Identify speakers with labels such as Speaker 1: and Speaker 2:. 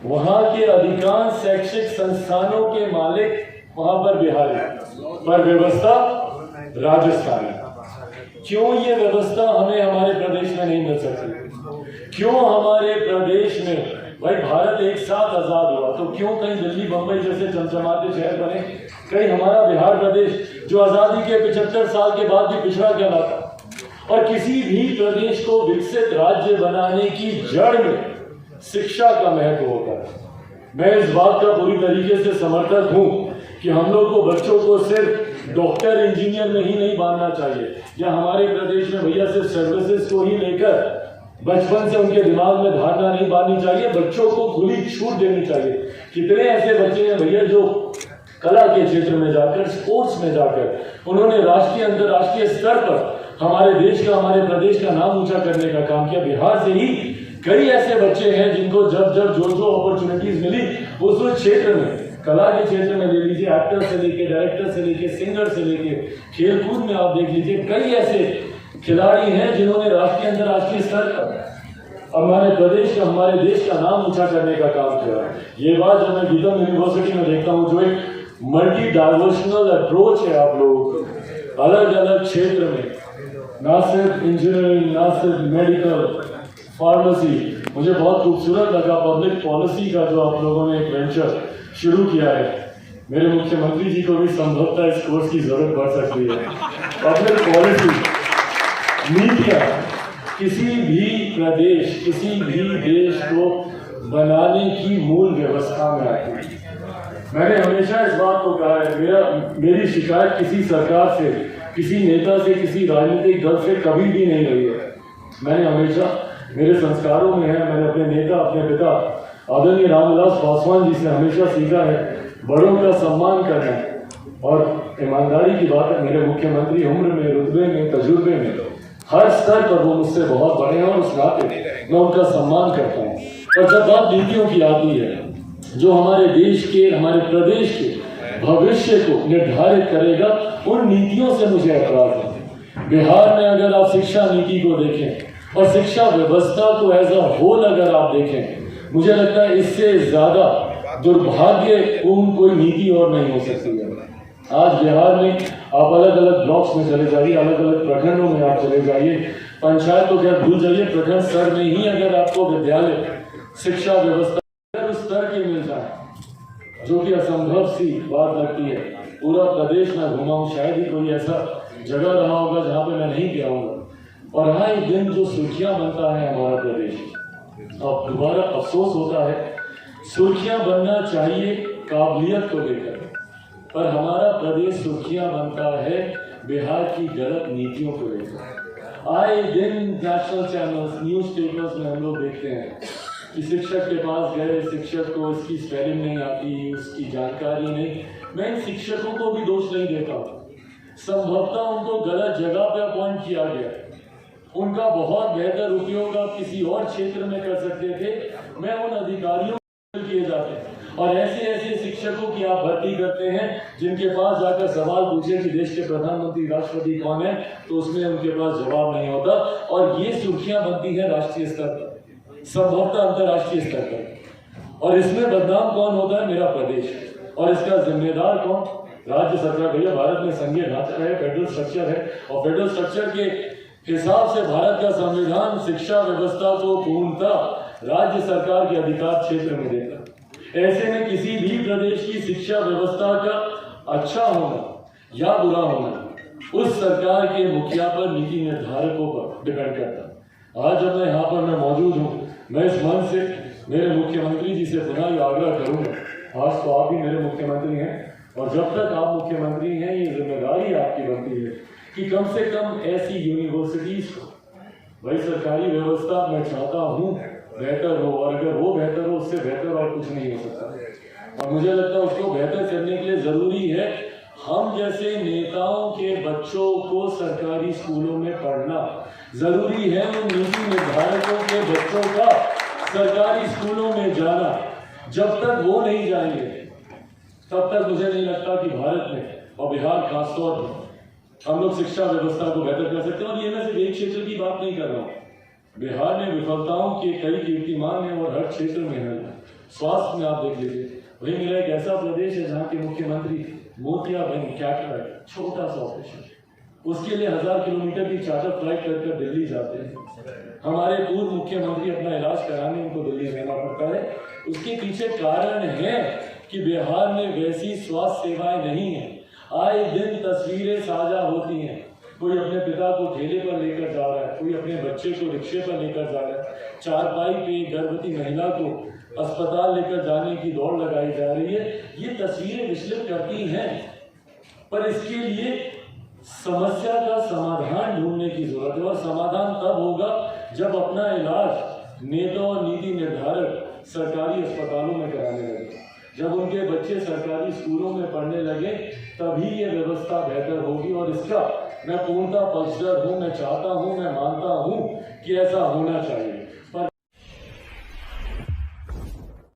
Speaker 1: वहां के अधिकांश शैक्षिक संस्थानों के मालिक वहां पर बिहारी, पर व्यवस्था राजस्थान है। क्यों ये व्यवस्था हमें हमारे प्रदेश में नहीं मिल सकती? क्यों हमारे प्रदेश में, भाई भारत एक साथ आजाद हुआ तो क्यों कहीं दिल्ली बंबई जैसे चमचमाते शहर बने, कहीं हमारा बिहार प्रदेश जो आजादी के 75 साल के बाद भी पिछड़ा कहलाता? और किसी भी प्रदेश को विकसित राज्य बनाने की जड़ में शिक्षा का महत्व होता है। मैं इस बात का पूरी तरीके से समर्थक हूं कि हम लोग को बच्चों को सिर्फ डॉक्टर इंजीनियर में ही नहीं बांधना चाहिए, या हमारे प्रदेश में भैया सिर्फ सर्विसेज को ही लेकर बचपन से उनके दिमाग में धारणा नहीं बांधनी चाहिए। बच्चों को खुली छूट देनी चाहिए। कितने ऐसे बच्चे हैं भैया जो कला के क्षेत्र में जाकर, स्पोर्ट्स में जाकर उन्होंने राष्ट्रीय अंतर्राष्ट्रीय स्तर पर हमारे देश का, हमारे प्रदेश का नाम ऊंचा करने का काम किया। बिहार से ही कई ऐसे बच्चे हैं जिनको जब जो अपॉर्चुनिटीज मिली उस क्षेत्र में, कला के क्षेत्र में ले लीजिए, एक्टर से लेके, डायरेक्टर से लेके, सिंगर से लेके, खेलकूद में आप देख लीजिए, कई ऐसे खिलाड़ी हैं जिन्होंने राष्ट्रीय अंतर्राष्ट्रीय स्तर पर हमारे प्रदेश का, हमारे देश का नाम ऊंचा करने का काम किया है। ये बात जब मैं गीतम यूनिवर्सिटी में देखता हूँ, जो एक मल्टी डाइवर्सनल अप्रोच है आप लोगों को अलग अलग क्षेत्र में, ना सिर्फ इंजीनियरिंग, ना सिर्फ मेडिकल, फार्मेसी, मुझे बहुत खूबसूरत लगा पब्लिक पॉलिसी का जो आप लोगों ने एक वेंचर शुरू किया है। मेरे मुख्यमंत्री जी को भी संभवतः इस कोर्स की जरूरत पड़ सकती है। पब्लिक पॉलिसी, नीतियां किसी भी प्रदेश, किसी भी देश को बनाने की मूल व्यवस्था में आती है। मैंने हमेशा इस बात को कहा है, मेरी शिकायत किसी सरकार से, किसी नेता से, किसी राजनीतिक दल से कभी भी नहीं रही है। मैंने हमेशा, मेरे संस्कारों में है, मैंने अपने नेता, अपने पिता आदरणीय रामविलास पासवान जी से हमेशा सीखा है बड़ों का सम्मान करना। और ईमानदारी की बात है, मेरे मुख्यमंत्री उम्र में, रुतबे में, तजुर्बे में, हर स्तर पर वो मुझसे बहुत बड़े हैं और उस नाते मैं उनका सम्मान करता हूँ। और जब बात नीतियों की आती है जो हमारे देश के, हमारे प्रदेश के भविष्य को निर्धारित करेगा, उन नीतियों से मुझे ऐतराज है। बिहार में अगर आप शिक्षा नीति को देखें और शिक्षा व्यवस्था को एज अ होल अगर आप देखें, मुझे लगता है इससे ज्यादा दुर्भाग्यपूर्ण कोई नीति और नहीं हो सकती है। आज बिहार में आप अलग अलग ब्लॉक्स में चले जाइए, अलग अलग प्रखंडों में आप चले जाइए, पंचायत तो क्या भूल जाइए, प्रखंड स्तर में ही अगर आपको विद्यालय, शिक्षा व्यवस्था उस स्तर के मिल जाए, जो कि असंभव सी बात लगती है। पूरा प्रदेश में घुमा हूं, शायद ही कोई ऐसा जगह रहा होगा जहाँ पे मैं नहीं गया हूँ। और हाँ, एक दिन जो सुर्खियां बनता है हमारा प्रदेश, अब दोबारा अफसोस होता है, सुर्खियां बनना चाहिए काबिलियत को लेकर, पर हमारा प्रदेश सुर्खियां बनता है बिहार की गलत नीतियों को लेकर। आए दिन नेशनल चैनल्स, न्यूज पेपर्स में हम लोग देखते हैं कि शिक्षक के पास गए, शिक्षक को इसकी स्पेलिंग नहीं आती, उसकी जानकारी नहीं। मैं इन शिक्षकों को भी दोष नहीं देता हूँ, संभवतः उनको गलत जगह पे अपॉइंट किया गया, उनका बहुत बेहतर उपयोग आप किसी और क्षेत्र में कर सकते थे। मैं उन अधिकारियों किए जाते हैं और ऐसे ऐसे शिक्षकों की आप भर्ती करते हैं जिनके पास जाकर सवाल पूछे कि देश के प्रधानमंत्री, राष्ट्रपति कौन है, तो उसमें उनके पास जवाब नहीं होता। और ये सुर्खियां बनती है राष्ट्रीय स्तर पर, संभवतः अंतर्राष्ट्रीय स्तर पर, और इसमें बदनाम कौन होता है? मेरा प्रदेश। और इसका जिम्मेदार कौन? राज्य सरकार। भैया भारत में संघीय ढांचा है, फेडरल स्ट्रक्चर है, और फेडरल स्ट्रक्चर के हिसाब से भारत का संविधान शिक्षा व्यवस्था को पूर्णतः राज्य सरकार के अधिकार क्षेत्र में देता है। ऐसे में किसी भी प्रदेश की शिक्षा व्यवस्था का अच्छा होना या बुरा होना उस सरकार के मुखिया पर, नीति निर्धारकों पर डिपेंड करता है। आज जब मैं यहाँ पर मैं मौजूद हूँ, मैं इस मन से मेरे मुख्यमंत्री जी से पुनः ये आग्रह करूँगा, आज तो आप ही मेरे मुख्यमंत्री हैं, और जब तक आप मुख्यमंत्री हैं ये जिम्मेदारी आपकी बनती है कि कम से कम ऐसी यूनिवर्सिटीज को, भाई सरकारी व्यवस्था मैं चाहता हूँ बेहतर हो, और अगर वो बेहतर हो, उससे बेहतर और कुछ नहीं हो सकता। और मुझे लगता है उसको बेहतर करने के लिए जरूरी है हम जैसे नेताओं के बच्चों को सरकारी स्कूलों में पढ़ना, जरूरी है उन नीति निर्धारकों के बच्चों का सरकारी स्कूलों में जाना। जब तक वो नहीं जाएंगे तब तक मुझे नहीं लगता कि भारत में और बिहार खासतौर पर हम लोग शिक्षा व्यवस्था को बेहतर कर सकते हैं। और ये मैं सिर्फ एक क्षेत्र की बात नहीं कर रहा हूँ, बिहार में विफलताओं के कई कीर्तिमान हैं और हर क्षेत्र में है। स्वास्थ्य में आप देख लीजिए, वही मेरा एक ऐसा प्रदेश है जहाँ के मुख्यमंत्री मोतियाबिंद कैटरेक्ट, छोटा सा ऑपरेशन, उसके लिए 1000 किलोमीटर की चार्टर फ्लाइट कर दिल्ली जाते हैं। हमारे पूर्व मुख्यमंत्री अपना इलाज कराने उनको दिल्ली रहना पड़ता है। उसके पीछे कारण है कि बिहार में वैसी स्वास्थ्य सेवाएं नहीं है। आए दिन तस्वीरें साझा होती हैं, कोई अपने पिता को ठेले पर लेकर जा रहा है, कोई अपने बच्चे को रिक्शे पर लेकर जा रहा है, चारपाई पे गर्भवती महिला को अस्पताल लेकर जाने की दौड़ लगाई जा रही है। ये तस्वीरें विचलित करती हैं, पर इसके लिए समस्या का समाधान ढूंढने की जरूरत है, और समाधान तब होगा जब अपना इलाज नेता और नीति निर्धारक सरकारी अस्पतालों में कराने लगे, जब उनके बच्चे सरकारी स्कूलों में पढ़ने लगे, तभी ये व्यवस्था बेहतर होगी। और इसका मैं पूर्णतः पक्षधर हूँ, मैं चाहता हूँ, मैं मानता हूँ कि ऐसा होना चाहिए।